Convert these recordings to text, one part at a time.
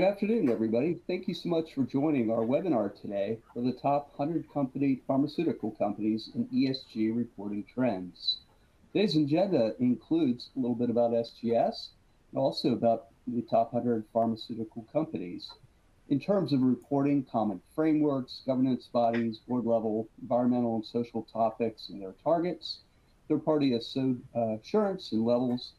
Good afternoon, everybody. Thank you so much for joining our webinar today for the top 100 pharmaceutical companies in ESG reporting trends. Today's agenda includes a little bit about SGS and also about the top 100 pharmaceutical companies. In terms of reporting, common frameworks, governance bodies, board level, environmental and social topics and their targets, third-party assurance and levels,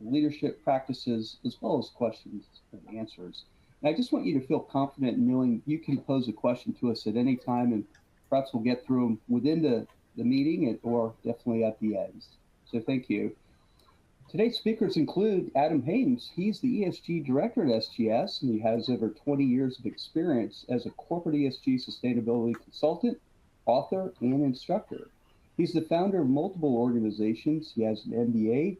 leadership practices, as well as questions and answers. And I just want you to feel confident in knowing you can pose a question to us at any time, and perhaps we'll get through them within the meeting or definitely at the end. So thank you. Today's speakers include Adam Haynes. He's the ESG director at SGS, and he has over 20 years of experience as a corporate ESG sustainability consultant, author, and instructor. He's the founder of multiple organizations. He has an MBA,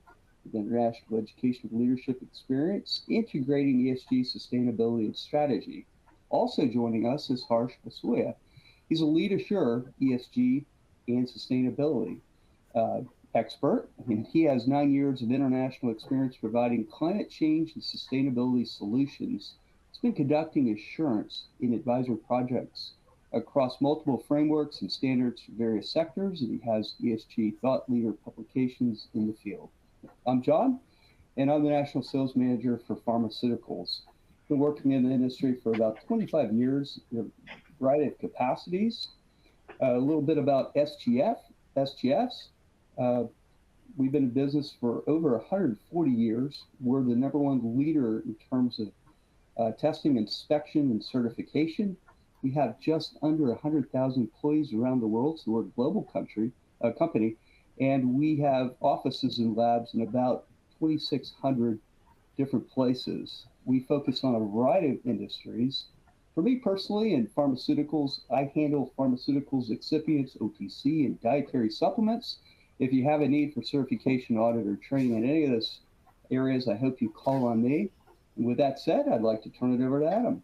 International Educational Leadership Experience, integrating ESG sustainability and strategy. Also joining us is Harsh Basoya. He's a lead assurer, ESG and sustainability expert, and he has 9 years of international experience providing climate change and sustainability solutions. He's been conducting assurance in advisory projects across multiple frameworks and standards for various sectors, and he has ESG thought leader publications in the field. I'm John, and I'm the National Sales Manager for Pharmaceuticals. Been working in the industry for about 25 years in a variety of capacities. A little bit about SGS. We've been in business for over 140 years. We're the #1 leader in terms of testing, inspection, and certification. We have just under 100,000 employees around the world, so we're a global company. And we have offices and labs in about 2,600 different places. We focus on a variety of industries. For me personally, in pharmaceuticals, I handle pharmaceuticals, excipients, OTC, and dietary supplements. If you have a need for certification, audit, or training in any of those areas, I hope you call on me. And with that said, I'd like to turn it over to Adam.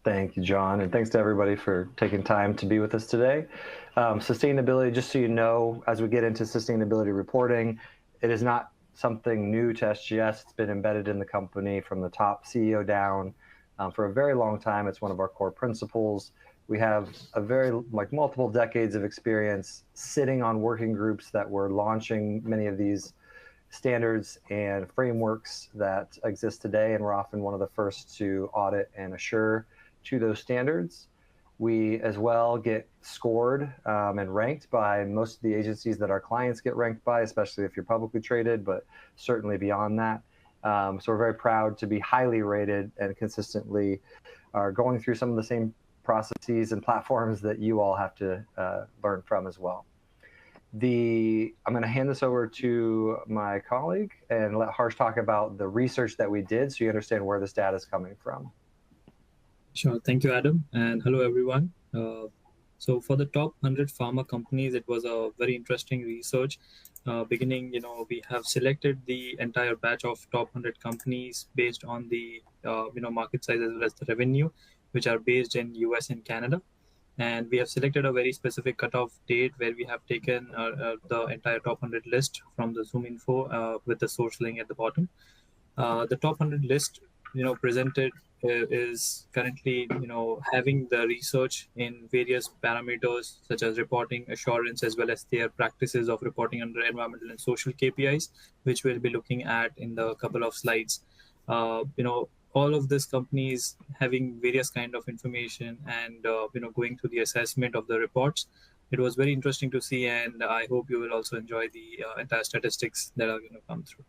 Thank you, John, and thanks to everybody for taking time to be with us today. Sustainability, just so you know, as we get into sustainability reporting, it is not something new to SGS. It's been embedded in the company from the top CEO down for a very long time. It's one of our core principles. We have multiple decades of experience sitting on working groups that were launching many of these standards and frameworks that exist today, and we're often one of the first to audit and assure to those standards. We as well get scored and ranked by most of the agencies that our clients get ranked by, especially if you're publicly traded, but certainly beyond that. So we're very proud to be highly rated and consistently are going through some of the same processes and platforms that you all have to learn from as well. I'm going to hand this over to my colleague and let Harsh talk about the research that we did so you understand where this data is coming from. Sure. Thank you, Adam. And hello, everyone. So for the top 100 pharma companies, it was a very interesting research. We have selected the entire batch of top 100 companies based on the, market size as well as the revenue, which are based in US and Canada. And we have selected a very specific cutoff date where we have taken the entire top 100 list from the Zoom info with the source link at the bottom. The top 100 list, presented is currently, having the research in various parameters such as reporting, assurance, as well as their practices of reporting under environmental and social KPIs, which we'll be looking at in the couple of slides. All of these companies having various kind of information and, going through the assessment of the reports. It was very interesting to see, and I hope you will also enjoy the entire statistics that are going to come through.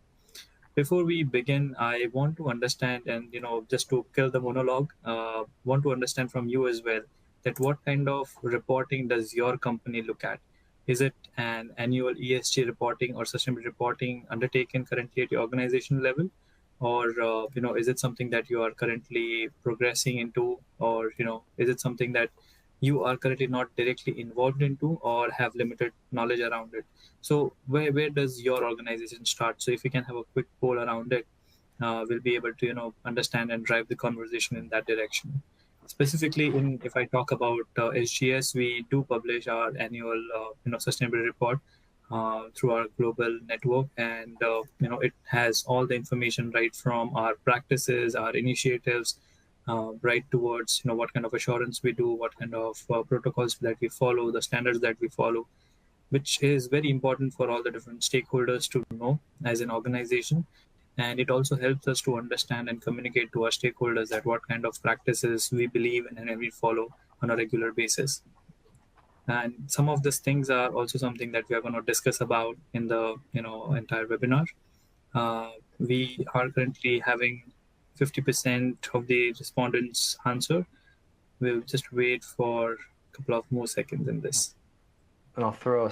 Before we begin, I want to understand, and just to kill the monologue, want to understand from you as well that what kind of reporting does your company look at? Is it an annual ESG reporting or sustainability reporting undertaken currently at your organization level, or is it something that you are currently progressing into, or is it something that you are currently not directly involved into or have limited knowledge around it? So where does your organization start? So if we can have a quick poll around it, we'll be able to understand and drive the conversation in that direction. Specifically, if I talk about SGS, we do publish our annual sustainability report. through our global network, and it has all the information right from our practices, our initiatives, right towards what kind of assurance we do, what kind of protocols that we follow, the standards that we follow, which is very important for all the different stakeholders to know as an organization. And it also helps us to understand and communicate to our stakeholders that what kind of practices we believe in and we follow on a regular basis. And some of these things are also something that we are going to discuss about in the entire webinar. We are currently having 50% of the respondents answer. We'll just wait for a couple of more seconds in this. And I'll throw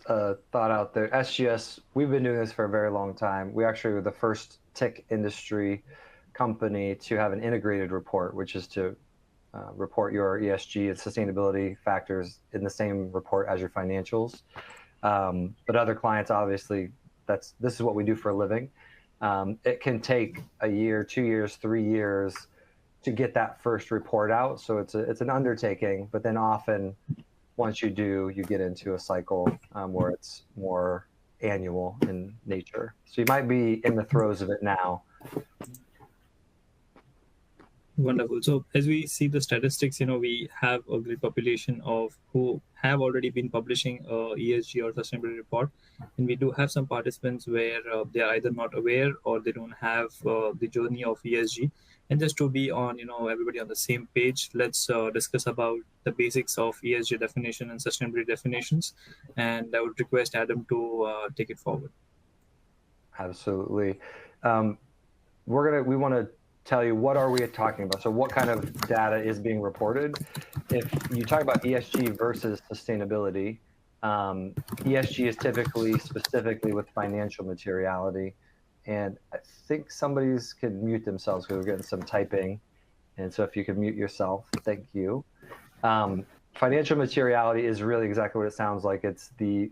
a thought out there. SGS, we've been doing this for a very long time. We actually were the first tech industry company to have an integrated report, which is to report your ESG and sustainability factors in the same report as your financials. But other clients, obviously, this is what we do for a living. It can take a year, 2 years, 3 years to get that first report out. So it's an undertaking, but then often once you do, you get into a cycle where it's more annual in nature. So you might be in the throes of it now. Wonderful. So as we see the statistics, we have a great population of who have already been publishing a ESG or sustainability report, and we do have some participants where they are either not aware or they don't have the journey of ESG. And just to be on, everybody on the same page, let's discuss about the basics of ESG definition and sustainability definitions. And I would request Adam to take it forward. Absolutely. We want to tell you what are we talking about. So what kind of data is being reported? If you talk about ESG versus sustainability, ESG is typically specifically with financial materiality. And I think somebody's could mute themselves because we're getting some typing. And so if you could mute yourself, thank you. Financial materiality is really exactly what it sounds like. It's the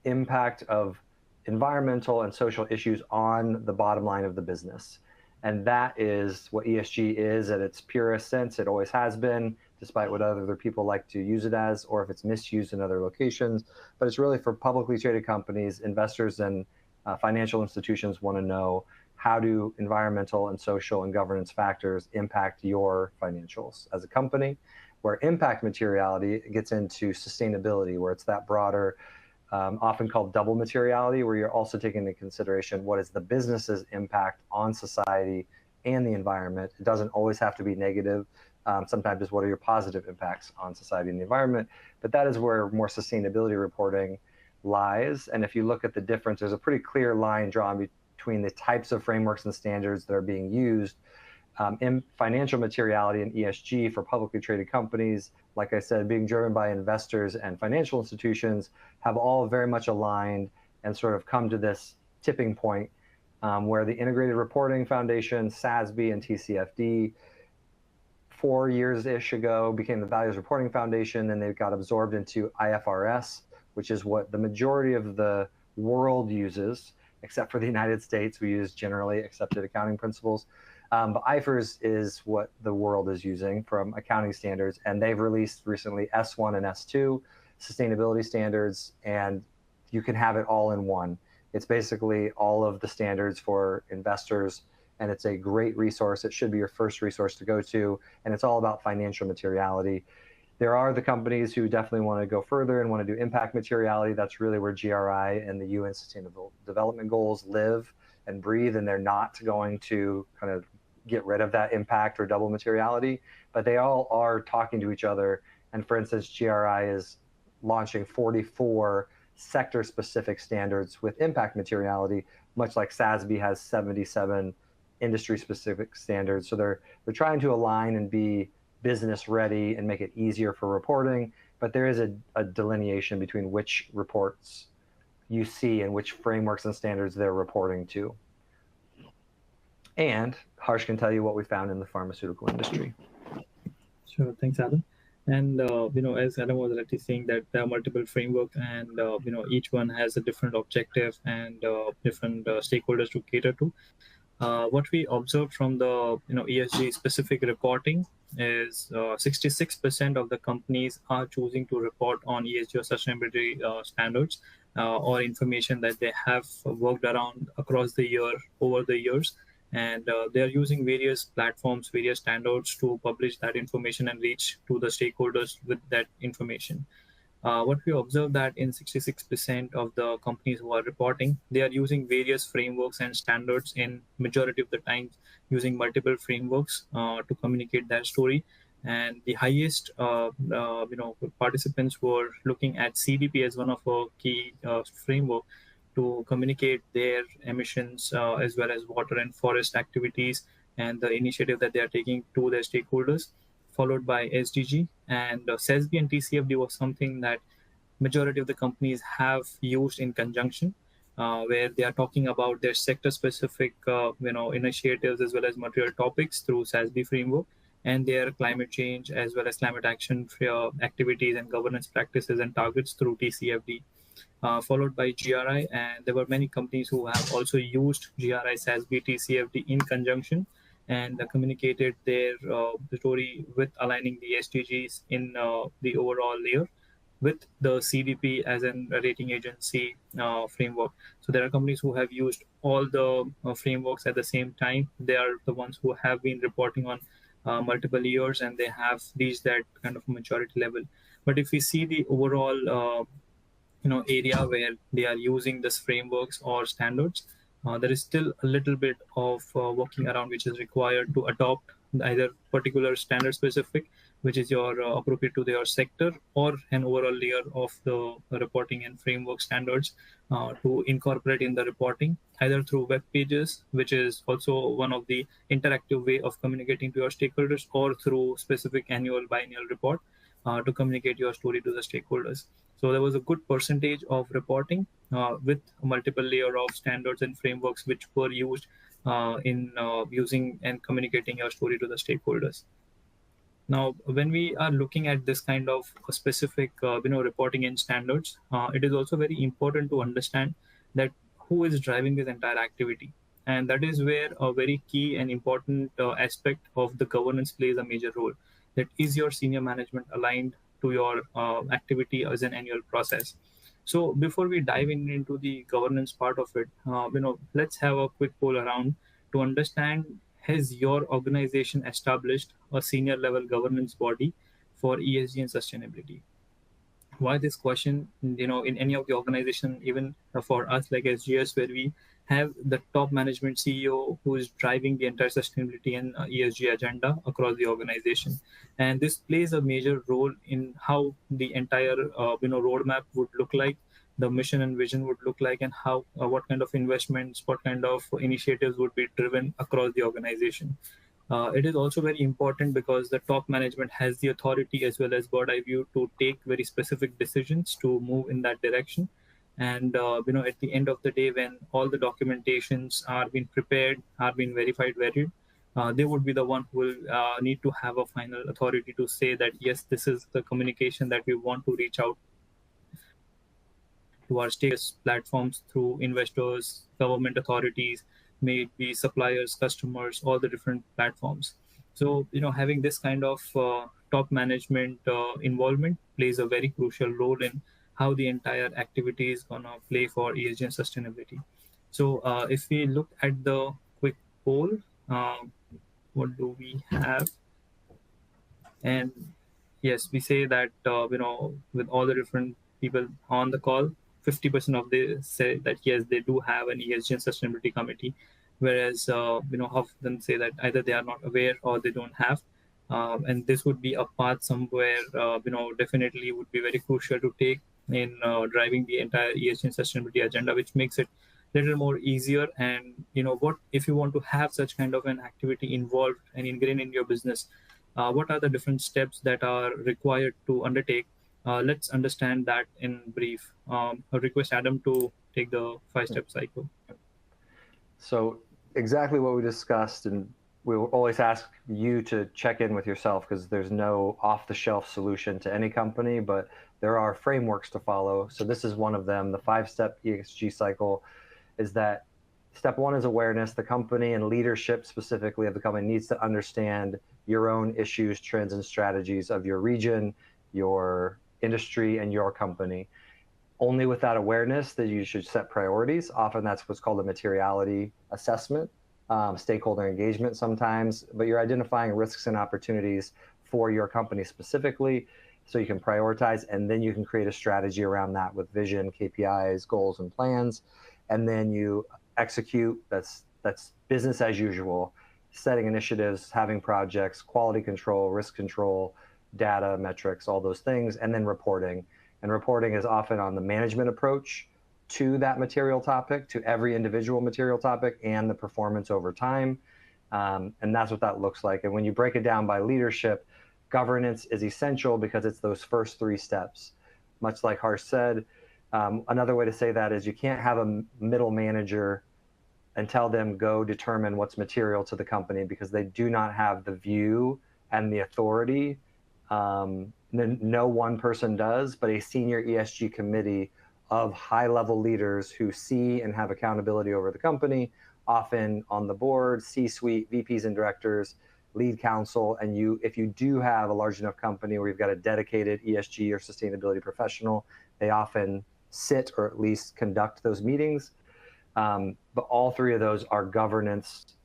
impact of environmental and social issues on the bottom line of the business. And that is what ESG is at its purest sense. It always has been, despite what other people like to use it as, or if it's misused in other locations. But it's really for publicly traded companies, investors, and financial institutions want to know, how do environmental and social and governance factors impact your financials as a company? Where impact materiality gets into sustainability, where it's that broader, often called double materiality, where you're also taking into consideration what is the business's impact on society and the environment. It doesn't always have to be negative. Sometimes it's what are your positive impacts on society and the environment. But that is where more sustainability reporting lies. And if you look at the difference, there's a pretty clear line drawn between the types of frameworks and standards that are being used in financial materiality and ESG for publicly traded companies. Like I said, being driven by investors and financial institutions, have all very much aligned and sort of come to this tipping point where the Integrated Reporting Foundation, SASB, and TCFD 4 years-ish ago became the Values Reporting Foundation. Then they got absorbed into IFRS, which is what the majority of the world uses, except for the United States. We use generally accepted accounting principles. But IFRS is what the world is using from accounting standards, and they've released recently S1 and S2 sustainability standards, and you can have it all in one. It's basically all of the standards for investors, and it's a great resource. It should be your first resource to go to, and it's all about financial materiality. There are the companies who definitely want to go further and want to do impact materiality. That's really where GRI and the UN Sustainable Development Goals live and breathe, and they're not going to kind of get rid of that impact or double materiality, but they all are talking to each other. And for instance, GRI is launching 44 sector-specific standards with impact materiality, much like SASB has 77 industry-specific standards. So they're trying to align and be business ready and make it easier for reporting, but there is a delineation between which reports you see and which frameworks and standards they're reporting to. And Harsh can tell you what we found in the pharmaceutical industry. Sure, thanks, Adam. And as Adam was already saying, that there are multiple frameworks, and each one has a different objective and different stakeholders to cater to. What we observed from the ESG specific reporting is 66% of the companies are choosing to report on ESG or sustainability standards, or information that they have worked around across the year, over the years. And they are using various platforms, various standards to publish that information and reach to the stakeholders with that information. What we observe that in 66% of the companies who are reporting, they are using various frameworks and standards in majority of the times, using multiple frameworks to communicate their story. And the highest, participants were looking at CDP as one of our key framework to communicate their emissions as well as water and forest activities and the initiative that they are taking to their stakeholders, followed by SDG. And SESB and TCFD was something that majority of the companies have used in conjunction, where they are talking about their sector-specific, initiatives as well as material topics through SASB framework, and their climate change as well as climate action activities and governance practices and targets through TCFD. Followed by GRI, and there were many companies who have also used GRI, SASB, TCFD in conjunction, and communicated their story with aligning the SDGs in the overall layer with the CDP as a rating agency framework. So there are companies who have used all the frameworks at the same time. They are the ones who have been reporting on multiple years, and they have reached that kind of maturity level. But if we see the overall area where they are using this frameworks or standards, there is still a little bit of working around which is required to adopt either particular standard specific, which is your appropriate to your sector, or an overall layer of the reporting and framework standards to incorporate in the reporting, either through web pages, which is also one of the interactive way of communicating to your stakeholders, or through specific annual biennial report to communicate your story to the stakeholders. So there was a good percentage of reporting with multiple layer of standards and frameworks which were used in using and communicating your story to the stakeholders. Now, when we are looking at this kind of specific, reporting and standards, it is also very important to understand that who is driving this entire activity. And that is where a very key and important aspect of the governance plays a major role. That is your senior management aligned to your activity as an annual process. So before we dive into the governance part of it, let's have a quick poll around to understand, has your organization established a senior level governance body for ESG and sustainability? Why this question? In any of the organization, even for us like SGS, where we have the top management CEO who is driving the entire sustainability and ESG agenda across the organization, and this plays a major role in how the entire roadmap would look like, the mission and vision would look like, and how what kind of investments, what kind of initiatives would be driven across the organization. It is also very important because the top management has the authority as well as bird eye view to take very specific decisions to move in that direction. And at the end of the day, when all the documentations are being prepared, are being verified, varied, they would be the one who will need to have a final authority to say that yes, this is the communication that we want to reach out to our stakeholders, platforms, through investors, government authorities, may it be suppliers, customers, all the different platforms. So, having this kind of top management involvement plays a very crucial role in how the entire activity is going to play for ESG and sustainability. So, if we look at the quick poll, what do we have? And yes, we say that, with all the different people on the call, 50% of they say that yes, they do have an ESG and sustainability committee, whereas half of them say that either they are not aware or they don't have. And this would be a path somewhere, definitely would be very crucial to take in driving the entire ESG and sustainability agenda, which makes it a little more easier. And what if you want to have such kind of an activity involved and ingrained in your business? What are the different steps that are required to undertake? Let's understand that in brief. I request Adam to take the 5-step cycle. So exactly what we discussed, and we will always ask you to check in with yourself because there's no off-the-shelf solution to any company, but there are frameworks to follow. So this is one of them. The 5-step ESG cycle is that step 1 is awareness. The company and leadership specifically of the company needs to understand your own issues, trends, and strategies of your region, your industry, and your company. only with that awareness that you should set priorities. Often that's what's called a materiality assessment, stakeholder engagement sometimes, but you're identifying risks and opportunities for your company specifically, so you can prioritize, and then you can create a strategy around that with vision, KPIs, goals, and plans, and then you execute. That's business as usual, setting initiatives, having projects, quality control, risk control, data, metrics, all those things, and then reporting. And reporting is often on the management approach to that material topic, to every individual material topic, and the performance over time. And that's what that looks like. And when you break it down by leadership, governance is essential because it's those first three steps. Much like Harsh said, another way to say that is you can't have a middle manager and tell them go determine what's material to the company, because they do not have the view and the authority. No one person does, but a senior ESG committee of high-level leaders who see and have accountability over the company, often on the board, C-suite, VPs and directors, lead counsel. And if you do have a large enough company where you've got a dedicated ESG or sustainability professional, they often sit or at least conduct those meetings. But all three of those are governance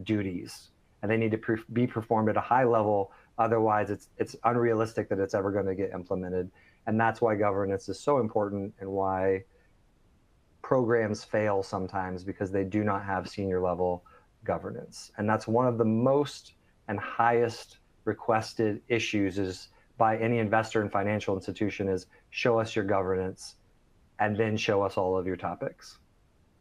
duties, and they need to be performed at a high level. Otherwise, it's unrealistic that it's ever going to get implemented. And that's why governance is so important, and why programs fail sometimes, because they do not have senior level governance. And that's one of the most and highest requested issues is by any investor and financial institution is show us your governance and then show us all of your topics.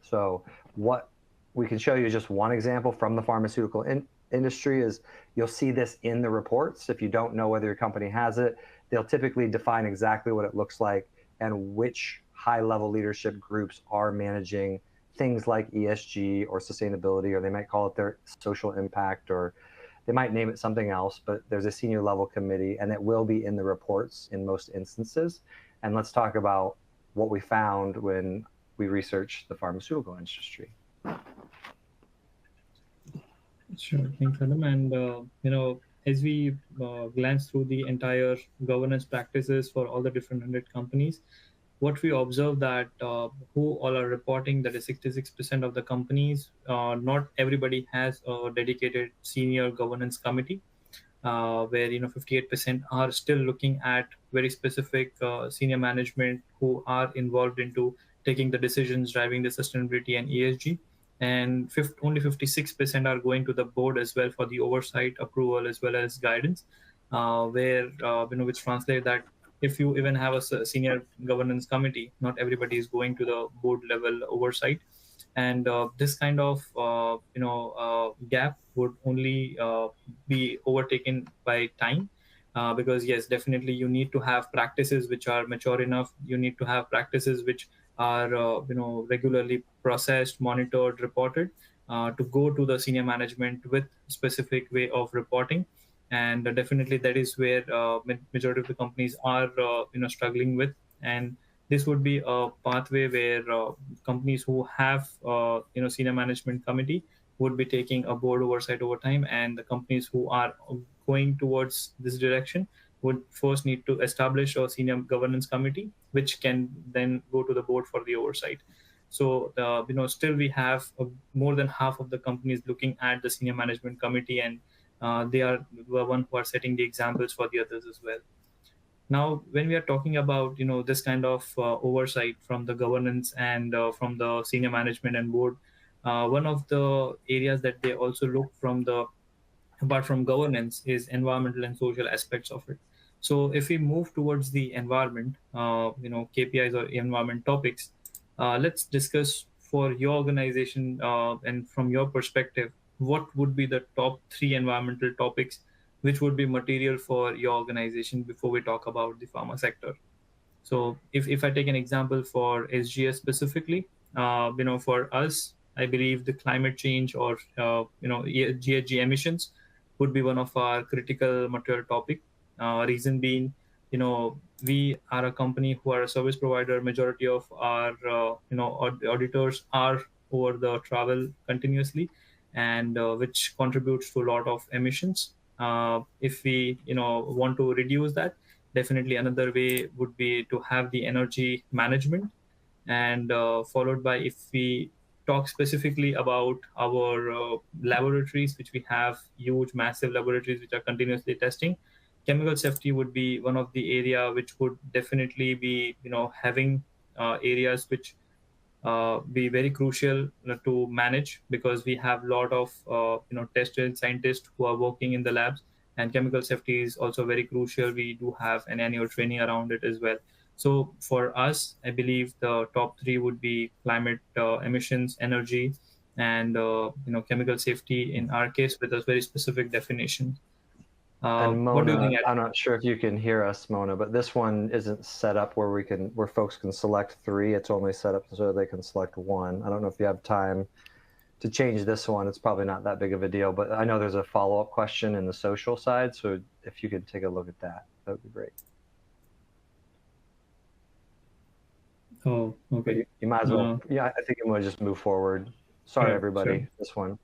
So what we can show you just one example from the pharmaceutical industry is you'll see this in the reports. If you don't know whether your company has it, they'll typically define exactly what it looks like and which high-level leadership groups are managing things like ESG or sustainability, or they might call it their social impact, or they might name it something else, but there's a senior level committee, and it will be in the reports in most instances. And let's talk about what we found when we researched the pharmaceutical industry. Sure, thanks, Adam. And as we glance through the entire governance practices for all the different 100 companies, what we observe that who all are reporting, that is 66% of the companies, not everybody has a dedicated senior governance committee, where 58% are still looking at very specific senior management who are involved into taking the decisions driving the sustainability and ESG. And only 56% are going to the board as well for the oversight, approval, as well as guidance, where which translate that if you even have a senior governance committee, not everybody is going to the board level oversight. And this kind of gap would only be overtaken by time, because yes, definitely you need to have practices which are mature enough. You need to have practices which are regularly processed, monitored, reported, to go to the senior management with specific way of reporting. And definitely that is where majority of the companies are struggling with. And this would be a pathway where companies who have senior management committee would be taking a board oversight over time, and the companies who are going towards this direction would first need to establish a senior governance committee, which can then go to the board for the oversight. So still we have more than half of the companies looking at the senior management committee, and they are the one who are setting the examples for the others as well. Now, when we are talking about this kind of oversight from the governance and from the senior management and board, one of the areas that they also look from apart from governance is environmental and social aspects of it. So if we move towards the environment, KPIs or environment topics, let's discuss for your organization and from your perspective, what would be the top 3 environmental topics which would be material for your organization before we talk about the pharma sector. So if I take an example for SGS specifically, for us, I believe the climate change or GHG emissions would be one of our critical material topic. Reason being, we are a company who are a service provider. Majority of our auditors are over the travel continuously, and which contributes to a lot of emissions. If we want to reduce that, Definitely another way would be to have the energy management, and followed by, if we talk specifically about our laboratories, which we have huge massive laboratories which are continuously testing, chemical safety would be one of the area which would definitely be having areas which be very crucial to manage, because we have a lot of tested scientists who are working in the labs, and chemical safety is also very crucial. We do have an annual training around it as well. So for us, I believe the top three would be climate emissions, energy, and chemical safety in our case, with a very specific definition. And What do you Mona, think, I'm Adam? not sure if you can hear us, Mona, but this one isn't set up where folks can select 3. It's only set up so they can select 1. I don't know if you have time to change this one. It's probably not that big of a deal, but I know there's a follow-up question in the social side. So if you could take a look at that, that would be great. Oh, But okay. you might as well. Yeah, I think I'm going to just move forward. Sorry, Sure, everybody, sure. this one.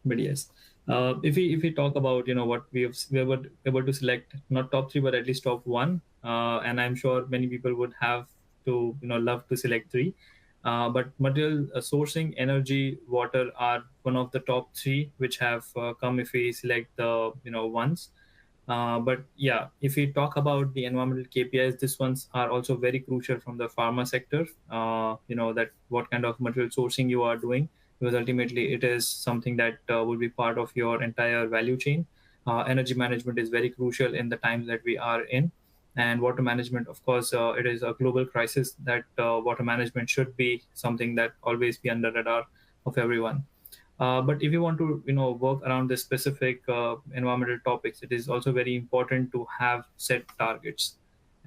But yes, if we talk about what we were able to select, not top three but at least top one, and I'm sure many people would have to love to select three, but material sourcing, energy, water are one of the top three which have come if we select the ones. But yeah, if we talk about the environmental KPIs, these ones are also very crucial from the pharma sector. That what kind of material sourcing you are doing, because ultimately it is something that will be part of your entire value chain. Energy management is very crucial in the times that we are in, and water management, of course, it is a global crisis that water management should be something that always be under radar of everyone. But if you want to, work around the specific environmental topics, it is also very important to have set targets.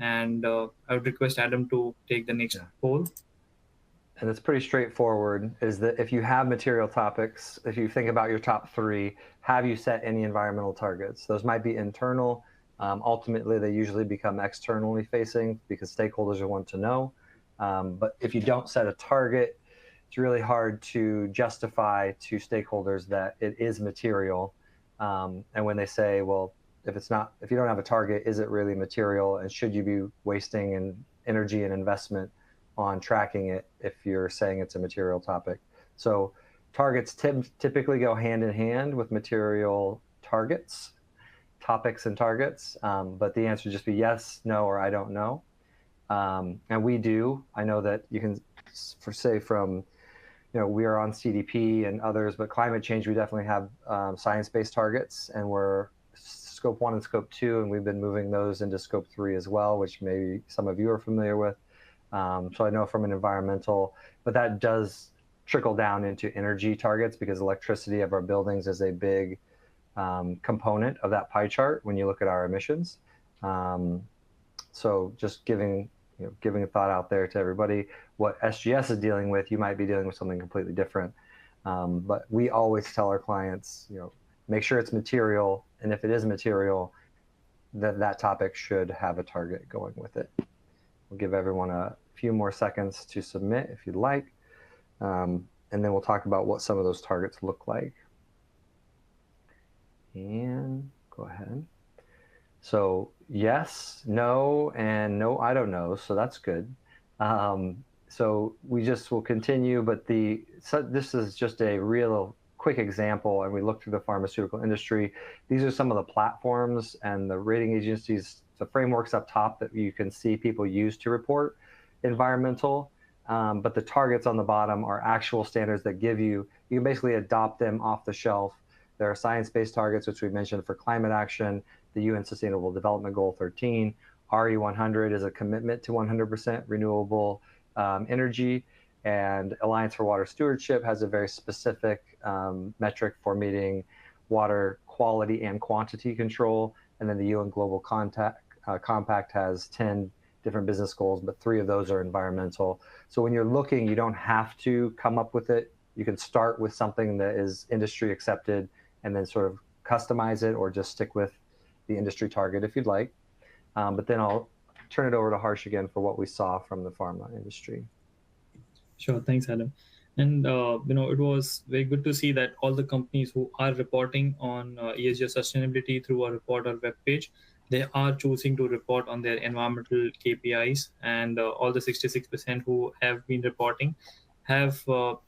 And I would request Adam to take the next poll. And it's pretty straightforward, is that if you have material topics, if you think about your top 3, have you set any environmental targets? Those might be internal. Ultimately, they usually become externally facing because stakeholders want to know. But if you don't set a target, it's really hard to justify to stakeholders that it is material. And when they say, well, if you don't have a target, is it really material? And should you be wasting energy and investment on tracking it if you're saying it's a material topic? So targets typically go hand in hand with material targets, topics and targets, but the answer would just be yes, no, or I don't know. And we do. I know that you can say from, we are on CDP and others, but climate change, we definitely have science-based targets, and we're scope 1 and scope 2, and we've been moving those into scope 3 as well, which maybe some of you are familiar with. So I know from an environmental, but that does trickle down into energy targets because electricity of our buildings is a big component of that pie chart when you look at our emissions. So just giving a thought out there to everybody, what SGS is dealing with, you might be dealing with something completely different. But we always tell our clients, make sure it's material, and if it is material, that topic should have a target going with it. We'll give everyone a few more seconds to submit if you'd like, and then we'll talk about what some of those targets look like. And go ahead. So yes, no, and no, I don't know. So that's good. So we just will continue, but this is just a real quick example, and we look through the pharmaceutical industry. These are some of the platforms and the rating agencies, the frameworks up top that you can see people use to report environmental, but the targets on the bottom are actual standards that you can basically adopt them off the shelf. There are science-based targets, which we mentioned for climate action, the UN Sustainable Development Goal 13. RE100 is a commitment to 100% renewable energy, and Alliance for Water Stewardship has a very specific metric for meeting water quality and quantity control. And then the UN Global Compact has 10 different business goals, but 3 of those are environmental. So when you're looking, you don't have to come up with it. You can start with something that is industry accepted and then sort of customize it, or just stick with the industry target if you'd like. But then I'll turn it over to Harsh again for what we saw from the pharma industry. Sure, thanks, Adam. And it was very good to see that all the companies who are reporting on ESG sustainability through a report or web page, they are choosing to report on their environmental KPIs, and all the 66% who have been reporting have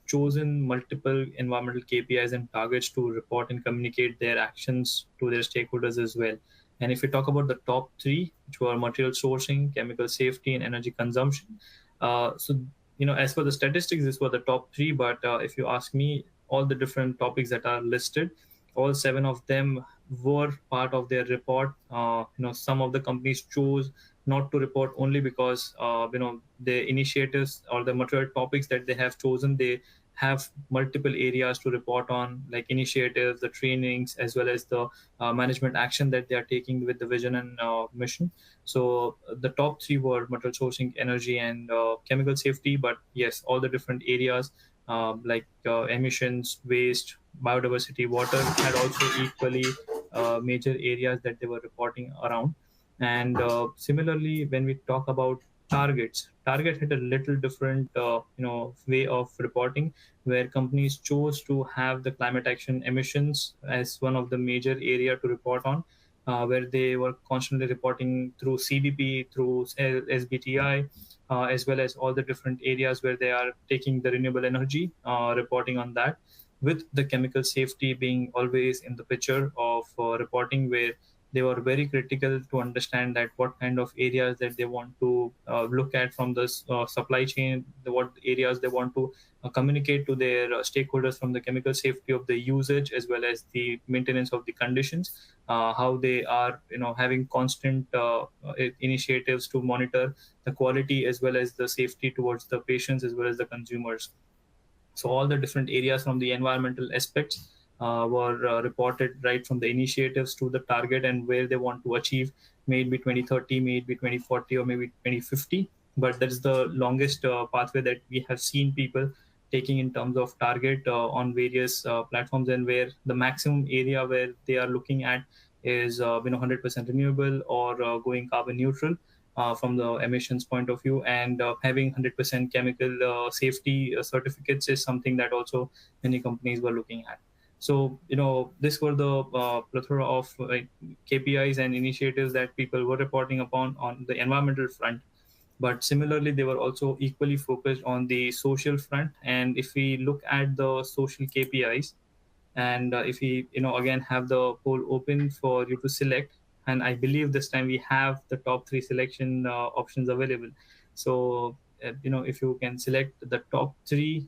chosen multiple environmental KPIs and targets to report and communicate their actions to their stakeholders as well. And if we talk about the top three, which were material sourcing, chemical safety, and energy consumption, so as per the statistics, this were the top three. But if you ask me, all the different topics that are listed, all seven of them were part of their report. Some of the companies chose not to report only because the initiatives or the material topics that they have chosen, they have multiple areas to report on, like initiatives, the trainings, as well as the management action that they are taking with the vision and mission. So the top three were material sourcing, energy, and chemical safety. But yes, all the different areas like emissions, waste, biodiversity, water had also equally major areas that they were reporting around. And similarly, when we talk about target had a little different way of reporting, where companies chose to have the climate action emissions as one of the major area to report on, where they were constantly reporting through CDP, through SBTI, as well as all the different areas where they are taking the renewable energy, reporting on that, with the chemical safety being always in the picture of reporting, where they were very critical to understand that what kind of areas that they want to look at from the supply chain, what areas they want to communicate to their stakeholders from the chemical safety of the usage, as well as the maintenance of the conditions, how they are having constant initiatives to monitor the quality as well as the safety towards the patients as well as the consumers. So all the different areas from the environmental aspects were reported, right from the initiatives to the target and where they want to achieve, maybe 2030, maybe 2040, or maybe 2050. But that is the longest pathway that we have seen people taking in terms of target on various platforms, and where the maximum area where they are looking at is 100% renewable or going carbon neutral from the emissions point of view, and having 100% chemical safety certificates is something that also many companies were looking at. So this were the plethora of KPIs and initiatives that people were reporting upon on the environmental front. But similarly, they were also equally focused on the social front. And if we look at the social KPIs, and if we again have the poll open for you to select, and I believe this time we have the top three selection options available. So if you can select the top three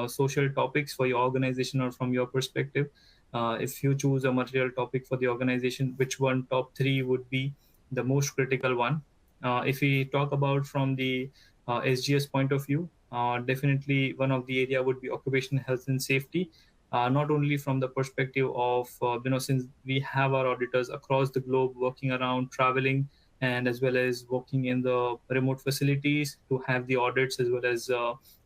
social topics for your organization or from your perspective, if you choose a material topic for the organization, which one top three would be the most critical one? If we talk about from the SGS point of view, definitely one of the area would be occupational health and safety, not only from the perspective of since we have our auditors across the globe working around, traveling, and as well as working in the remote facilities to have the audits as well as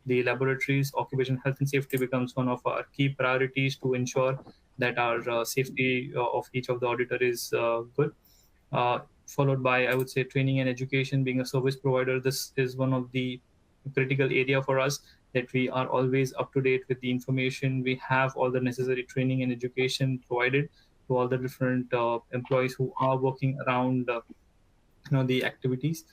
the laboratories. Occupational health and safety becomes one of our key priorities to ensure that our safety of each of the auditor is good. Followed by, I would say, training and education. Being a service provider, this is one of the critical area for us, that we are always up to date with the information. We have all the necessary training and education provided to all the different employees who are working around the activities.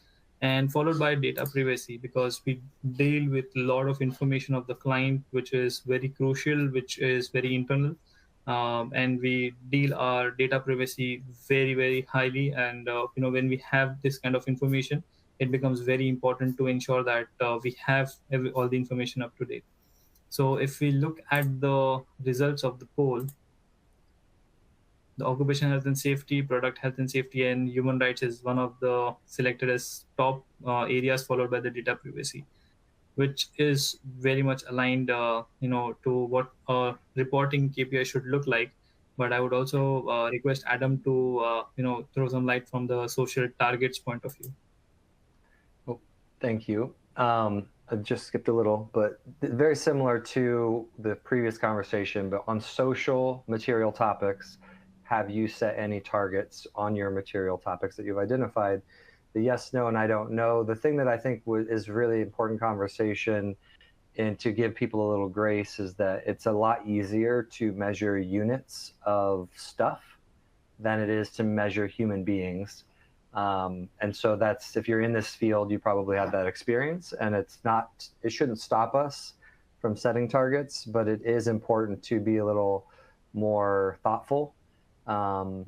And followed by data privacy, because we deal with a lot of information of the client, which is very crucial, which is very internal, and we deal our data privacy very, very highly. And when we have this kind of information, it becomes very important to ensure that we have all the information up to date. So if we look at the results of the poll, the occupational health and safety, product health and safety, and human rights is one of the selected as top areas, followed by the data privacy, which is very much aligned, to what reporting KPI should look like. But I would also request Adam to, throw some light from the social targets point of view. Well, thank you. I just skipped a little, but very similar to the previous conversation, but on social material topics, have you set any targets on your material topics that you've identified? The yes, no, and I don't know. The thing that I think is really important conversation and to give people a little grace is that it's a lot easier to measure units of stuff than it is to measure human beings. And so that's, if you're in this field, you probably have that experience, and it shouldn't stop us from setting targets, but it is important to be a little more thoughtful, and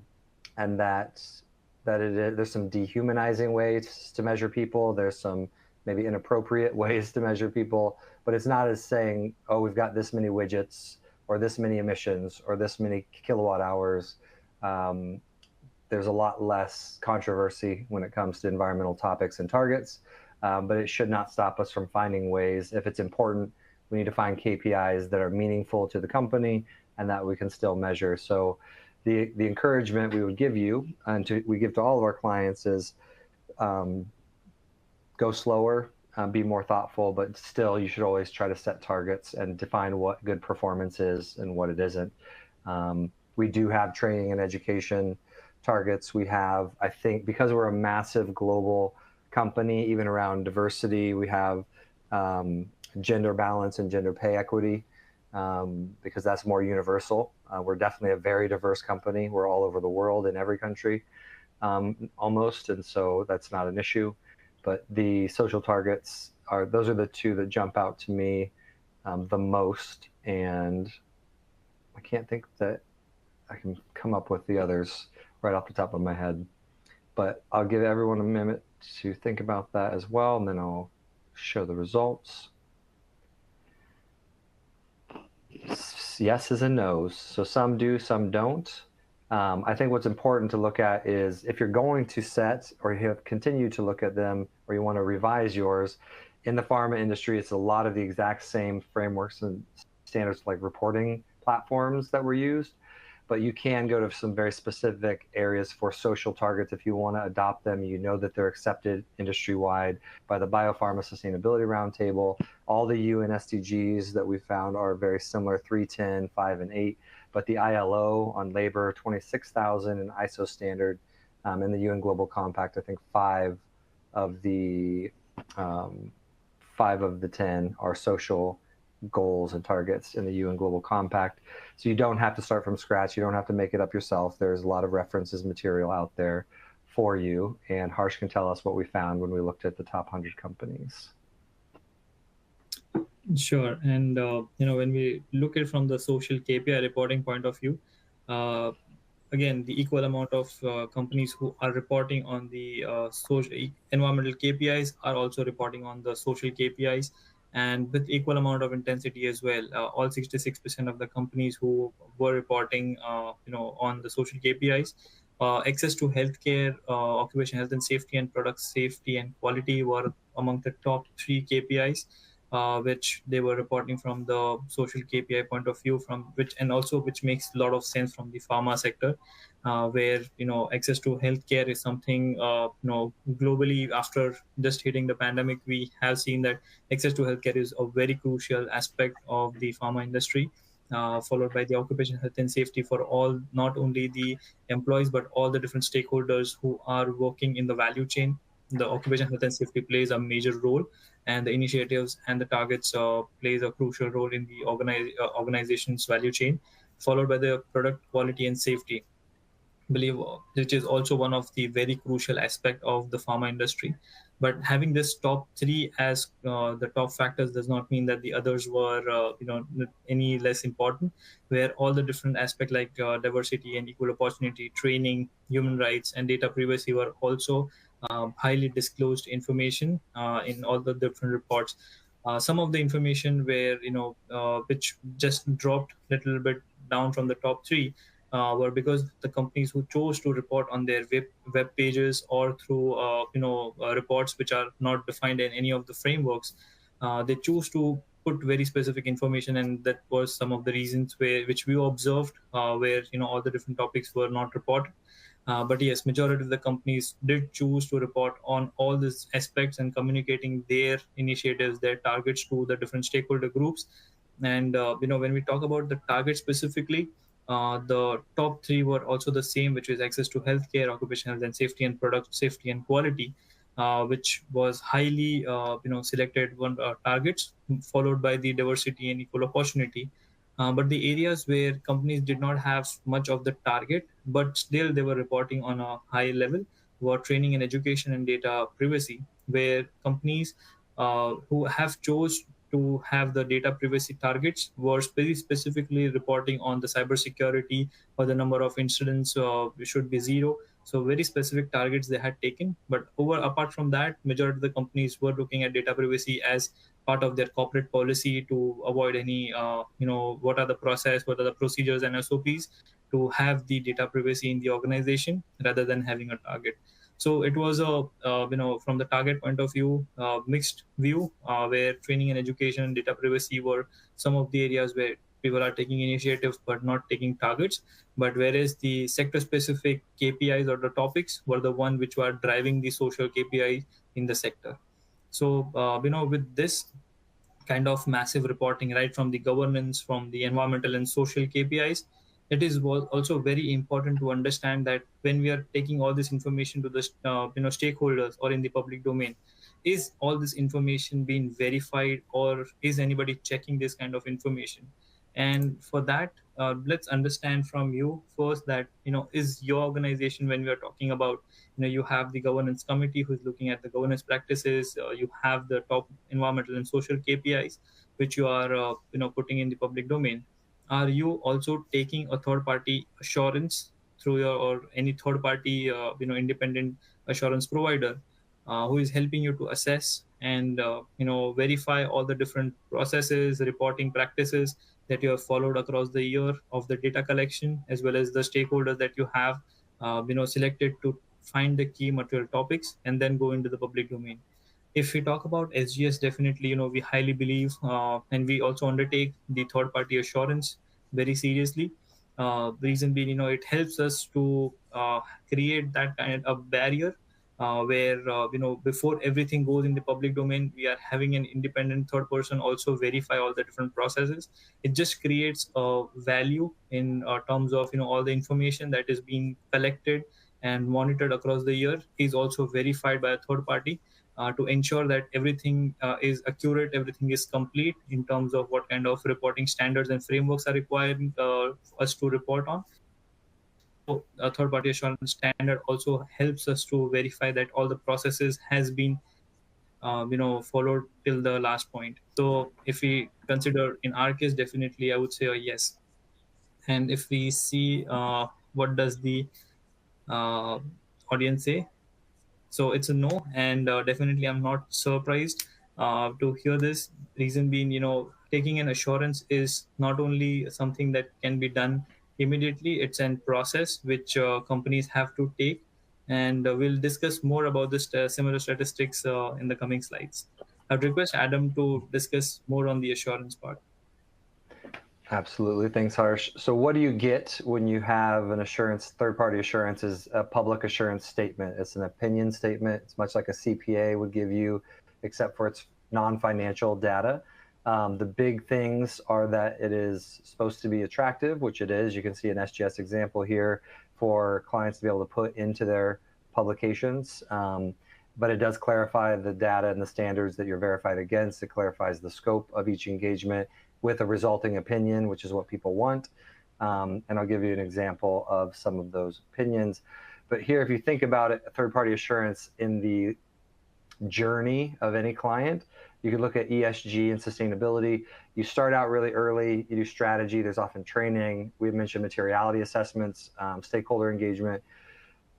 there's some dehumanizing ways to measure people. There's some maybe inappropriate ways to measure people, but it's not as saying, oh, we've got this many widgets or this many emissions or this many kilowatt hours. There's a lot less controversy when it comes to environmental topics and targets, but it should not stop us from finding ways. If it's important, we need to find KPIs that are meaningful to the company and that we can still measure. So the encouragement we would give you, and we give to all of our clients, is go slower, be more thoughtful, but still you should always try to set targets and define what good performance is and what it isn't. We do have training and education targets. We have, I think, because we're a massive global company, even around diversity, we have gender balance and gender pay equity, because that's more universal. We're definitely a very diverse company. We're all over the world in every country, almost, and so that's not an issue. But the social targets those are the two that jump out to me the most, and I can't think that I can come up with the others right off the top of my head. But I'll give everyone a minute to think about that as well, and then I'll show the results. Yeses and nos. So some do, some don't. I think what's important to look at is, if you're going to set or you have continued to look at them, or you want to revise yours, in the pharma industry, it's a lot of the exact same frameworks and standards like reporting platforms that were used, but you can go to some very specific areas for social targets if you want to adopt them. You know that they're accepted industry-wide by the Biopharma Sustainability Roundtable. All the UN SDGs that we found are very similar, 3, 10, 5, and 8. But the ILO on labor, 26,000, and ISO standard, and the UN Global Compact, I think 5 of the 10 are social goals and targets in the UN Global Compact. So you don't have to start from scratch. You don't have to make it up yourself. There's a lot of references material out there for you. And Harsh can tell us what we found when we looked at the top 100 companies. Sure. And, when we look at it from the social KPI reporting point of view, again, the equal amount of companies who are reporting on the social environmental KPIs are also reporting on the social KPIs, and with equal amount of intensity as well. All 66% of the companies who were reporting, on the social KPIs, access to healthcare, occupational health and safety, and product safety and quality were among the top 3 KPIs. Which they were reporting from the social KPI point of view, which makes a lot of sense from the pharma sector, where access to healthcare is something globally. After just hitting the pandemic, we have seen that access to healthcare is a very crucial aspect of the pharma industry. Followed by the occupational health and safety for all, not only the employees but all the different stakeholders who are working in the value chain. The occupational health and safety plays a major role, and the initiatives and the targets plays a crucial role in the organization's value chain, followed by the product quality and safety, which is also one of the very crucial aspect of the pharma industry. But having this top 3 as the top factors does not mean that the others were any less important, where all the different aspects like diversity and equal opportunity, training, human rights, and data privacy were also highly disclosed information in all the different reports. Some of the information where which just dropped a little bit down from the top 3 were because the companies who chose to report on their web pages or through reports which are not defined in any of the frameworks, they choose to put very specific information, and that was some of the reasons which we observed, where all the different topics were not reported. But yes, majority of the companies did choose to report on all these aspects and communicating their initiatives, their targets to the different stakeholder groups. And when we talk about the target specifically, the top 3 were also the same, which is access to healthcare, occupational health and safety, and product safety and quality. which was highly selected one targets, followed by the diversity and equal opportunity. But the areas where companies did not have much of the target, but still they were reporting on a high level, were training and education and data privacy, where companies who have chose to have the data privacy targets were very specifically reporting on the cybersecurity, or the number of incidents should be zero. So very specific targets they had taken. But apart from that, majority of the companies were looking at data privacy as part of their corporate policy to avoid any, what are the process, what are the procedures and SOPs to have the data privacy in the organization rather than having a target. So it was a, from the target point of view, mixed view, where training and education and data privacy were some of the areas where people are taking initiatives but not taking targets. But whereas the sector specific KPIs or the topics were the one which were driving the social KPIs in the sector. So, with this kind of massive reporting, right from the governance, from the environmental and social KPIs, it is also very important to understand that when we are taking all this information to the stakeholders or in the public domain, is all this information being verified, or is anybody checking this kind of information? And for that, let's understand from you first that, is your organization, when we are talking about, you have the governance committee who's looking at the governance practices, you have the top environmental and social KPIs which you are putting in the public domain. Are you also taking a third party assurance through your, or any third party independent assurance provider who is helping you to assess and verify all the different processes, reporting practices that you have followed across the year of the data collection, as well as the stakeholders that you have selected to find the key material topics and then go into the public domain? If we talk about SGS, definitely, we highly believe, and we also undertake the third party assurance very seriously. Reason being, it helps us to create that kind of barrier where, before everything goes in the public domain, we are having an independent third person also verify all the different processes. It just creates a value in terms of, all the information that is being collected and monitored across the year is also verified by a third party, to ensure that everything is accurate, everything is complete in terms of what kind of reporting standards and frameworks are required us to report on. Also, a third-party assurance standard also helps us to verify that all the processes has been followed till the last point. So if we consider in our case, definitely I would say a yes. And if we see what does the uh, audience say, so it's a no, and definitely I'm not surprised to hear this. Reason being, taking an assurance is not only something that can be done immediately, it's a process which companies have to take. And we'll discuss more about this similar statistics in the coming slides. I'd request Adam to discuss more on the assurance part. Absolutely. Thanks, Harsh. So what do you get when you have an assurance, third-party assurance is a public assurance statement. It's an opinion statement. It's much like a CPA would give you, except for its non-financial data. The big things are that it is supposed to be attractive, which it is. You can see an SGS example here for clients to be able to put into their publications. But it does clarify the data and the standards that you're verified against. It clarifies the scope of each engagement with a resulting opinion, which is what people want. And I'll give you an example of some of those opinions. But here, if you think about it, third-party assurance in the journey of any client, you can look at ESG and sustainability. You start out really early, you do strategy, there's often training. We've mentioned materiality assessments, stakeholder engagement,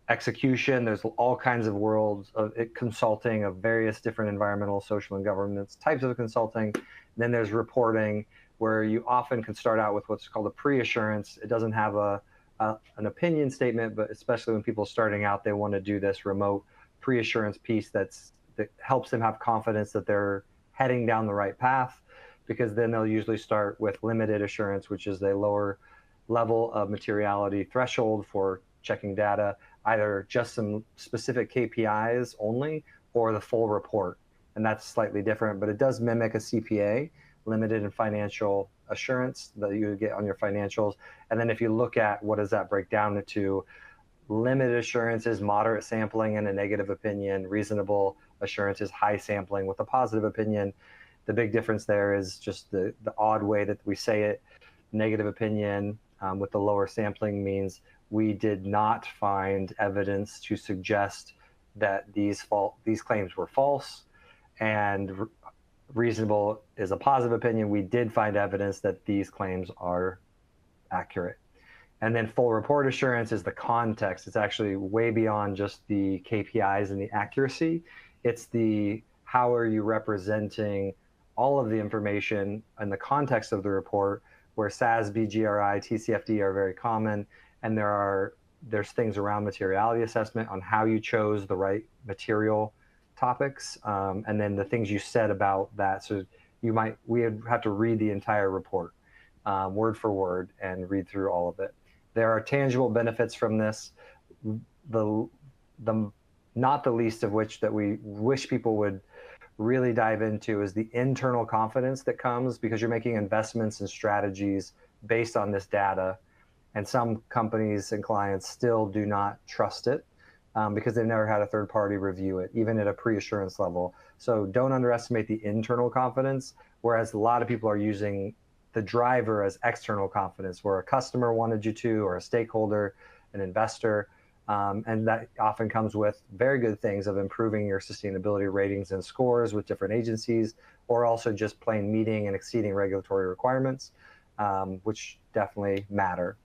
execution. There's all kinds of worlds of consulting of various different environmental, social, and governance types of consulting. Then there's reporting, where you often can start out with what's called a pre-assurance. It doesn't have an opinion statement, but especially when people are starting out, they want to do this remote pre-assurance piece that helps them have confidence that they're heading down the right path, because then they'll usually start with limited assurance, which is a lower level of materiality threshold for checking data, either just some specific KPIs only or the full report. And that's slightly different, but it does mimic a CPA, limited and financial assurance, that you get on your financials. And then if you look at what does that break down to, limited assurance is moderate sampling and a negative opinion. Reasonable assurance is high sampling with a positive opinion. The big difference there is just the odd way that we say it. Negative opinion with the lower sampling means we did not find evidence to suggest that these claims were false, and reasonable is a positive opinion. We did find evidence that these claims are accurate. And then full report assurance is the context. It's actually way beyond just the KPIs and the accuracy. It's the how are you representing all of the information and the context of the report, where SASB, GRI, TCFD are very common, and there's things around materiality assessment on how you chose the right material topics, and then the things you said about that. So we would have to read the entire report word for word and read through all of it. There are tangible benefits from this, the not the least of which that we wish people would really dive into is the internal confidence that comes because you're making investments and strategies based on this data. And some companies and clients still do not trust it because they've never had a third party review it, even at a pre-assurance level. So don't underestimate the internal confidence, whereas a lot of people are using the driver as external confidence, where a customer wanted you to, or a stakeholder, an investor. And that often comes with very good things of improving your sustainability ratings and scores with different agencies, or also just plain meeting and exceeding regulatory requirements, which definitely matter.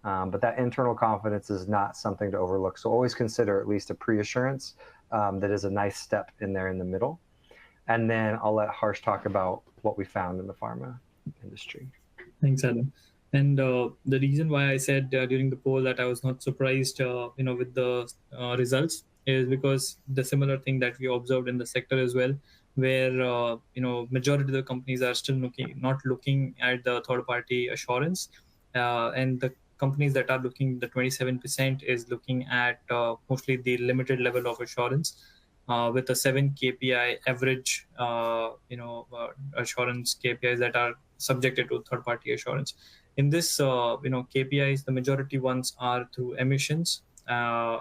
But that internal confidence is not something to overlook. So always consider at least a pre-assurance that is a nice step in there in the middle. And then I'll let Harsh talk about what we found in the pharma industry. Thanks, Adam. And the reason why I said during the poll that I was not surprised, with the results is because the similar thing that we observed in the sector as well, where majority of the companies are still not looking at the third-party assurance, and the companies that are looking, the 27% is looking at mostly the limited level of assurance. With a 7 KPI average, assurance KPIs that are subjected to third-party assurance. In this, KPIs, the majority ones are through emissions,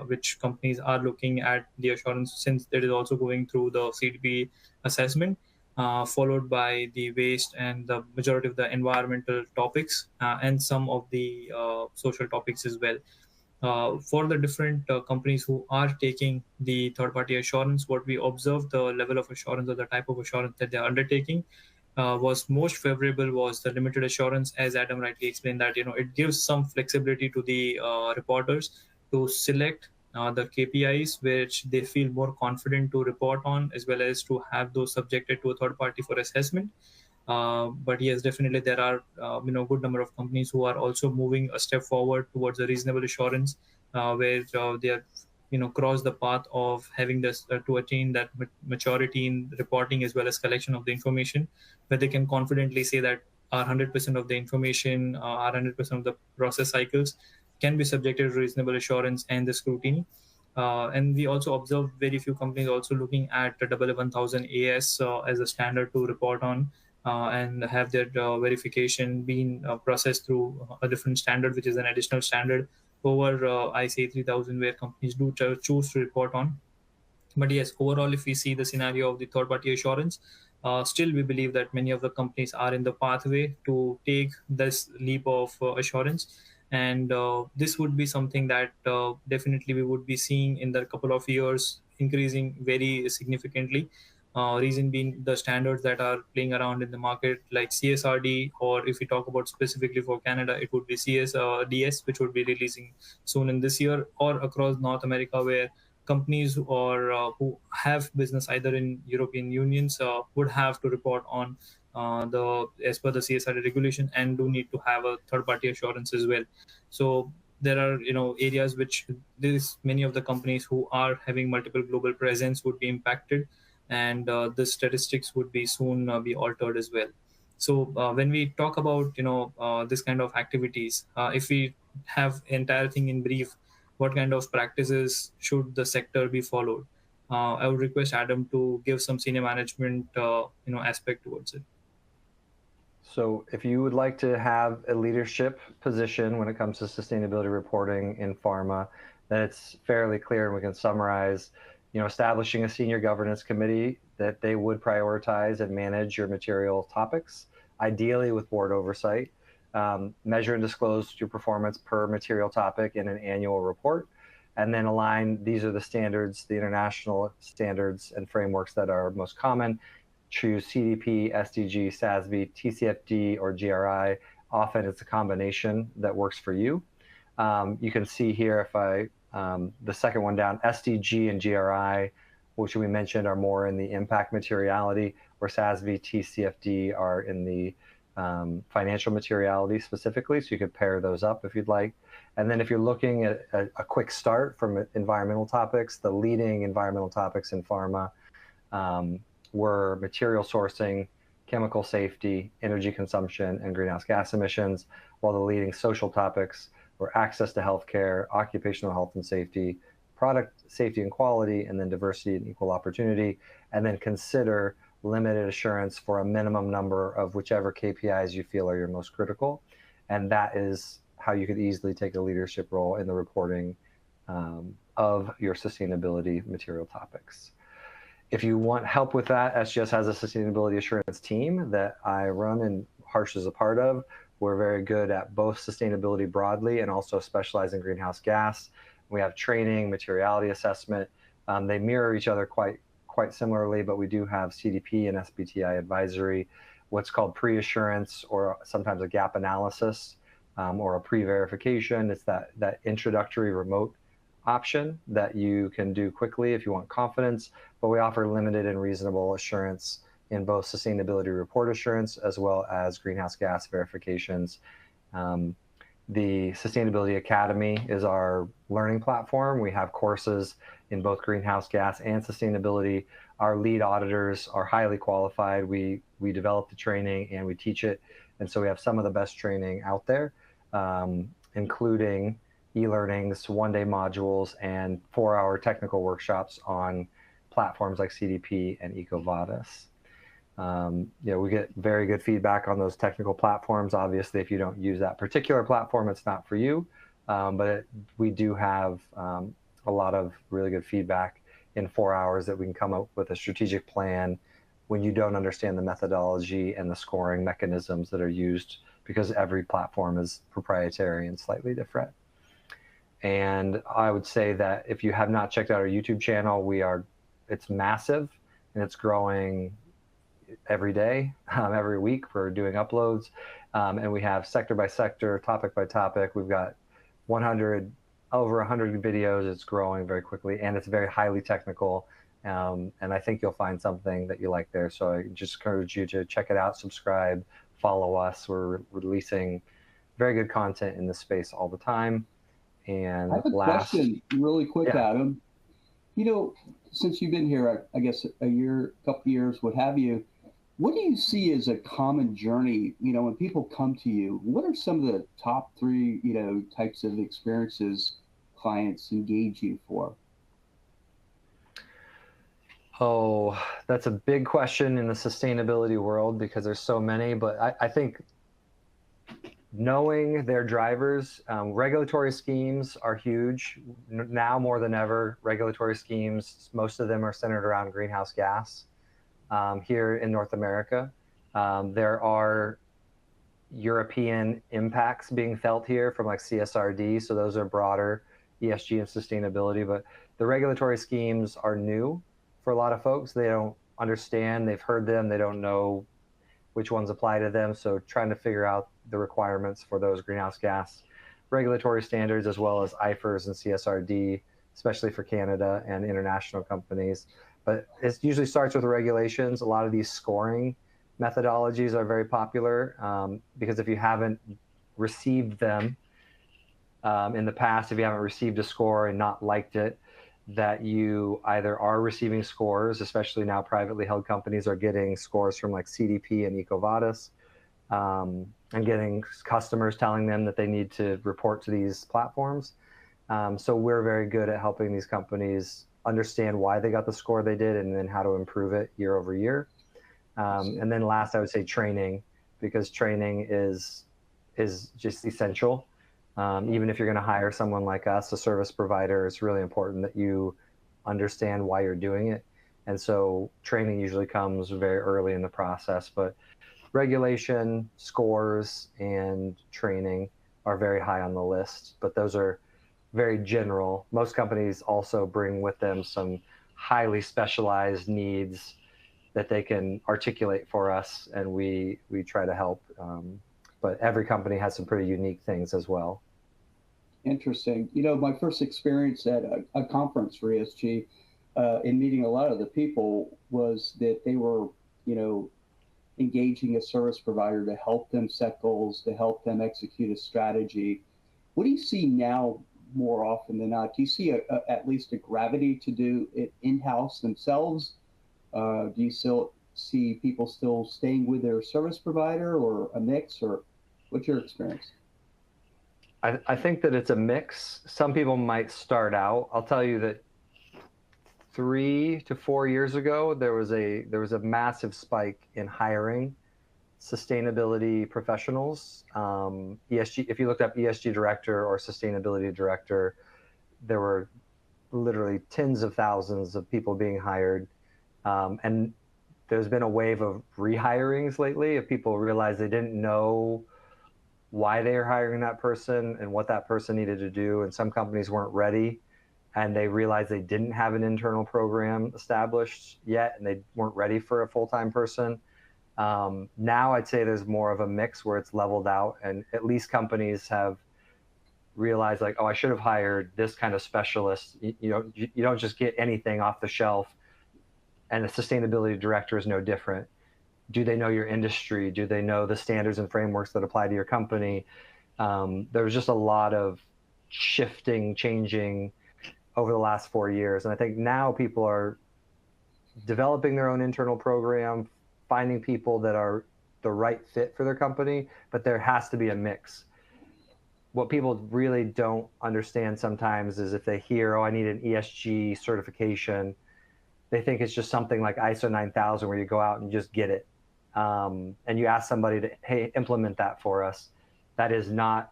which companies are looking at the assurance since it is also going through the CDP assessment, followed by the waste and the majority of the environmental topics and some of the social topics as well. For the different companies who are taking the third-party assurance, what we observed, the level of assurance or the type of assurance that they are undertaking was most favorable was the limited assurance, as Adam rightly explained, that it gives some flexibility to the reporters to select the KPIs which they feel more confident to report on, as well as to have those subjected to a third party for assessment. But yes, definitely there are good number of companies who are also moving a step forward towards a reasonable assurance, where they are cross the path of having this to attain that maturity in reporting as well as collection of the information, where they can confidently say that our 100% of the information, our 100% of the process cycles can be subjected to reasonable assurance and the scrutiny. And we also observed very few companies also looking at the 1000 AS as a standard to report on, and have their verification being processed through a different standard, which is an additional standard over ICA 3000, where companies do choose to report on. But yes, overall, if we see the scenario of the third-party assurance, still we believe that many of the companies are in the pathway to take this leap of assurance. And this would be something that definitely we would be seeing in the couple of years increasing very significantly. Reason being the standards that are playing around in the market, like CSRD, or if we talk about specifically for Canada, it would be CSDS, which would be releasing soon in this year, or across North America, where companies or who have business either in European unions would have to report on as per the CSRD regulation, and do need to have a third-party assurance as well. So there are areas which many of the companies who are having multiple global presence would be impacted, and the statistics would be soon be altered as well. So when we talk about this kind of activities, if we have entire thing in brief, what kind of practices should the sector be followed? I would request Adam to give some senior management aspect towards it. So if you would like to have a leadership position when it comes to sustainability reporting in pharma, then it's fairly clear, and we can summarize, establishing a senior governance committee that they would prioritize and manage your material topics, ideally with board oversight. Measure and disclose your performance per material topic in an annual report, and then align, these are the standards, the international standards and frameworks that are most common. Choose CDP, SDG, SASB, TCFD, or GRI. Often it's a combination that works for you. You can see here, the second one down, SDG and GRI, which we mentioned are more in the impact materiality, where SASB, TCFD are in the financial materiality specifically. So you could pair those up if you'd like. And then if you're looking at a quick start from environmental topics, the leading environmental topics in pharma were material sourcing, chemical safety, energy consumption, and greenhouse gas emissions, while the leading social topics were access to healthcare, occupational health and safety, product safety and quality, and then diversity and equal opportunity. And then consider limited assurance for a minimum number of whichever KPIs you feel are your most critical. And that is how you could easily take a leadership role in the reporting of your sustainability material topics. If you want help with that, SGS has a sustainability assurance team that I run and Harsh is a part of. We're very good at both sustainability broadly and also specialize in greenhouse gas. We have training, materiality assessment. They mirror each other quite similarly, but we do have CDP and SBTI advisory, what's called pre-assurance, or sometimes a gap analysis, or a pre-verification. It's that introductory remote option that you can do quickly if you want confidence, but we offer limited and reasonable assurance in both sustainability report assurance as well as greenhouse gas verifications. The Sustainability Academy is our learning platform. We have courses in both greenhouse gas and sustainability. Our lead auditors are highly qualified. We develop the training and we teach it. And so we have some of the best training out there, including e-learnings, one-day modules, and 4-hour technical workshops on platforms like CDP and EcoVadis. We get very good feedback on those technical platforms. Obviously, if you don't use that particular platform, it's not for you. But we do have a lot of really good feedback in 4 hours that we can come up with a strategic plan when you don't understand the methodology and the scoring mechanisms that are used, because every platform is proprietary and slightly different. And I would say that if you have not checked out our YouTube channel, it's massive and it's growing every day, every week. We're doing uploads, and we have sector by sector, topic by topic. We've got over 100 videos. It's growing very quickly, and it's very highly technical. And I think you'll find something that you like there. So I just encourage you to check it out, subscribe, follow us. We're releasing very good content in this space all the time. And I have a question really quick, yeah. Adam. Since you've been here, I guess a year, couple years, what have you, what do you see as a common journey? When people come to you, what are some of the top 3, types of experiences clients engage you for? Oh, that's a big question in the sustainability world because there's so many, but I think knowing their drivers, regulatory schemes are huge. Now more than ever, regulatory schemes, most of them are centered around greenhouse gas. Here in North America, there are European impacts being felt here from like CSRD. So those are broader ESG and sustainability, but the regulatory schemes are new for a lot of folks. They don't understand, they've heard them, they don't know which ones apply to them. So trying to figure out the requirements for those greenhouse gas regulatory standards, as well as IFRS and CSRD, especially for Canada and international companies. But it usually starts with the regulations. A lot of these scoring methodologies are very popular because if you haven't received them in the past, if you haven't received a score and not liked it, that you either are receiving scores, especially now privately held companies are getting scores from like CDP and EcoVadis, and getting customers telling them that they need to report to these platforms. So we're very good at helping these companies understand why they got the score they did and then how to improve it year over year. And then last, I would say training, because training is just essential. Even if you're going to hire someone like us, a service provider, it's really important that you understand why you're doing it. And so training usually comes very early in the process, but regulation, scores, and training are very high on the list, but those are very general. Most companies also bring with them some highly specialized needs that they can articulate for us, and we try to help. But every company has some pretty unique things as well. Interesting. My first experience at a conference for ESG, in meeting a lot of the people, was that they were, engaging a service provider to help them set goals, to help them execute a strategy. What do you see now more often than not? Do you see at least a gravity to do it in-house themselves? Do you still see people still staying with their service provider, or a mix, or what's your experience? I think that it's a mix. Some people might start out. I'll tell you that 3 to 4 years ago, there was a massive spike in hiring sustainability professionals. ESG, if you looked up ESG director or sustainability director, there were literally tens of thousands of people being hired. And there's been a wave of rehirings lately if people realize they didn't know why they were hiring that person and what that person needed to do. And some companies weren't ready, and they realized they didn't have an internal program established yet, and they weren't ready for a full-time person. Now I'd say there's more of a mix where it's leveled out, and at least companies have realized, like, oh, I should have hired this kind of specialist. You don't just get anything off the shelf, and a sustainability director is no different. Do they know your industry? Do they know the standards and frameworks that apply to your company? There's just a lot of shifting, changing over the last 4 years. And I think now people are developing their own internal program, finding people that are the right fit for their company, but there has to be a mix. What people really don't understand sometimes is if they hear, oh, I need an ESG certification, they think it's just something like ISO 9000 where you go out and just get it. And you ask somebody to, hey, implement that for us. That is not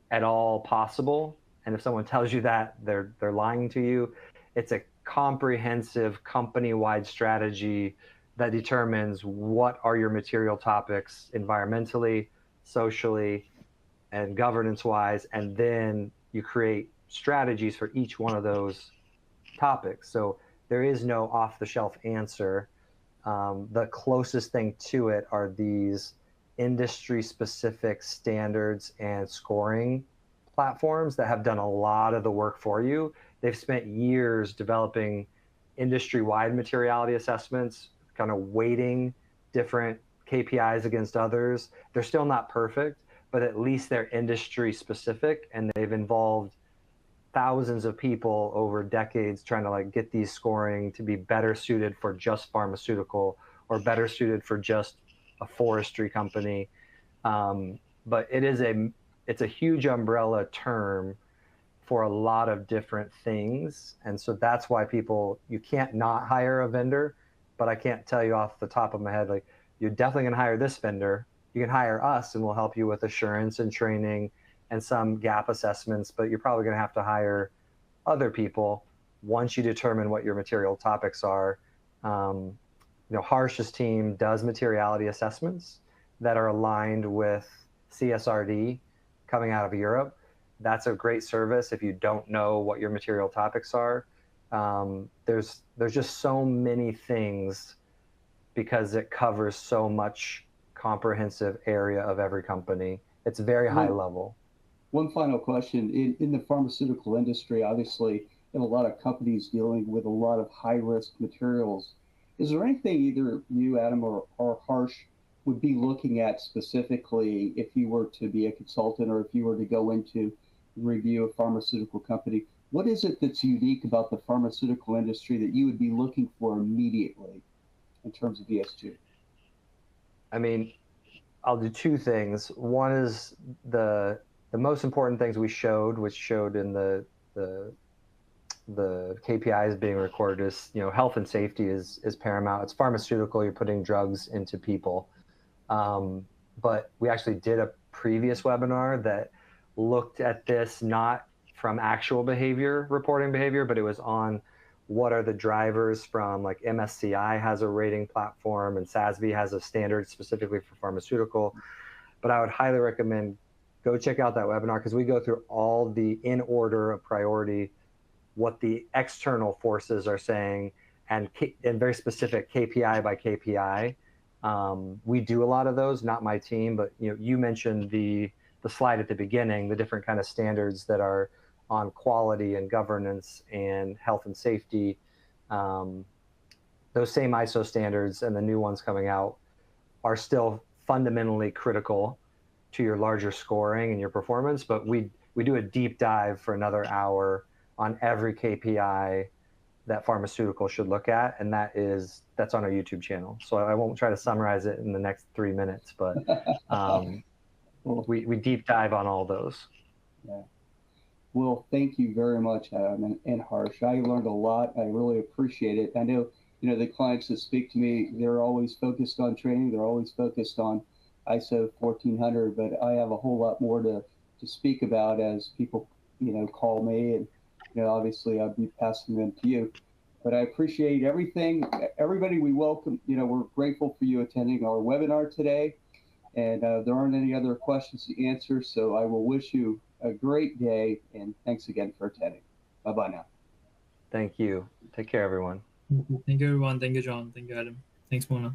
at all possible. And if someone tells you that, they're lying to you. It's a comprehensive company-wide strategy that determines what are your material topics environmentally, socially, and governance-wise, and then you create strategies for each one of those topics. So there is no off-the-shelf answer. The closest thing to it are these industry-specific standards and scoring platforms that have done a lot of the work for you. They've spent years developing industry-wide materiality assessments, kind of weighting different KPIs against others. They're still not perfect, but at least they're industry-specific, and they've involved thousands of people over decades trying to like get these scoring to be better suited for just pharmaceutical or better suited for just a forestry company. But it's a huge umbrella term for a lot of different things. And so that's why you can't not hire a vendor, but I can't tell you off the top of my head, like, you're definitely gonna hire this vendor. You can hire us and we'll help you with assurance and training and some gap assessments, but you're probably going to have to hire other people once you determine what your material topics are. Harsh's team does materiality assessments that are aligned with CSRD coming out of Europe. That's a great service if you don't know what your material topics are. There's just so many things because it covers so much comprehensive area of every company. It's very high level. One final question. In the pharmaceutical industry, obviously, you have a lot of companies dealing with a lot of high-risk materials. Is there anything either you, Adam, or Harsh would be looking at specifically if you were to be a consultant or if you were to go into review a pharmaceutical company? What is it that's unique about the pharmaceutical industry that you would be looking for immediately in terms of ESG? I mean, I'll do two things. One is the most important things we showed, which showed in the KPIs being recorded, is health and safety is paramount. It's pharmaceutical. You're putting drugs into people. But we actually did a previous webinar that looked at this not from actual reporting behavior, but it was on what are the drivers from, like MSCI has a rating platform and SASB has a standard specifically for pharmaceutical. But I would highly recommend go check out that webinar, because we go through all the in order of priority, what the external forces are saying, and very specific KPI by KPI. We do a lot of those, not my team, but you mentioned the slide at the beginning, the different kind of standards that are on quality and governance and health and safety. Those same ISO standards and the new ones coming out are still fundamentally critical to your larger scoring and your performance, but we do a deep dive for another hour on every KPI that pharmaceutical should look at, and that's on our YouTube channel. So I won't try to summarize it in the next 3 minutes, but we deep dive on all those. Yeah. Well, thank you very much, Adam and Harsh. I learned a lot. I really appreciate it. I know, the clients that speak to me, they're always focused on training. They're always focused on ISO 1400, but I have a whole lot more to speak about as people, call me, and, obviously I'll be passing them to you. But I appreciate everything. Everybody, we welcome, we're grateful for you attending our webinar today. And there aren't any other questions to answer, so I will wish you a great day, and thanks again for attending. Bye-bye now. Thank you. Take care, everyone. Thank you, everyone. Thank you, John. Thank you, Adam. Thanks, Mona.